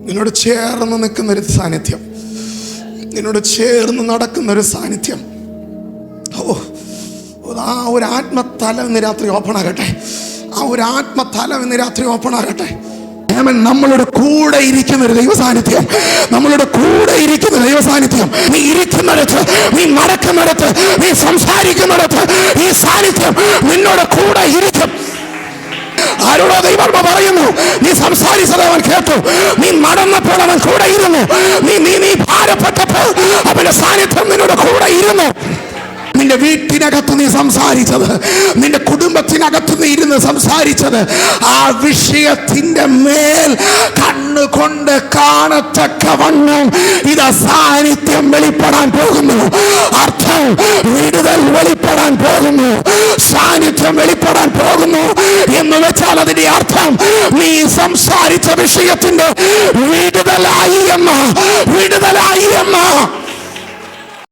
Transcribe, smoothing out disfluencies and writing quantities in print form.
നിന്നോട് ചേർന്ന് നിൽക്കുന്നൊരു സാന്നിധ്യം, നിന്നോട് ചേർന്ന് നടക്കുന്നൊരു സാന്നിധ്യം. ആ ഒരു ആത്മതലം ഇന്ന് രാത്രി ഓപ്പൺ ആകട്ടെ. ആ ഒരു ആത്മതലം ഇന്ന് രാത്രി ഓപ്പൺ ആകട്ടെ. നമ്മളുടെ കൂടെ ഇരിക്കുന്ന ഒരു ദൈവ സാന്നിധ്യം, നമ്മളുടെ കൂടെ ഇരിക്കുന്ന ദൈവ സാന്നിധ്യം. നീ ഇരിക്കുന്നിടത്ത്, നീ നടക്കുന്നിടത്ത്, നീ സംസാരിക്കുന്നിടത്ത് ഈ സാന്നിധ്യം നിന്നോട് കൂടെ ഇരിക്കും. ആരോടോ ദൈവാത്മ പറയുന്നു, നീ സംസാരിച്ചത് അവൻ കേട്ടു, നീ നടന്നപ്പോൾ അവൻ കൂടെ ഇരുന്നു, നീ ഭാരപ്പെട്ടപ്പോൾ അവന്റെ സാന്നിധ്യം നിന്നോട് കൂടെ ഇരുന്നു. നിന്റെ വീട്ടിനകത്ത് നീ സംസാരിച്ചത്, നിന്റെ കുടുംബത്തിനകത്ത് നീ ഇരുന്ന് സംസാരിച്ചത്, ആ വിഷയത്തിന്റെ മേൽ കണ്ണുകൊണ്ട് കാണത്തക്കവണ്ണം ഇത് സാന്നിധ്യം വെളിപ്പെടാൻ പോകുന്നു. അർത്ഥം വിടുതൽ വെളിപ്പെടാൻ പോകുന്നു, സാന്നിധ്യം വെളിപ്പെടാൻ പോകുന്നു എന്ന് വെച്ചാൽ അതിന്റെ അർത്ഥം നീ സംസാരിച്ച വിഷയത്തിന്റെ വിടുതലായി എന്ന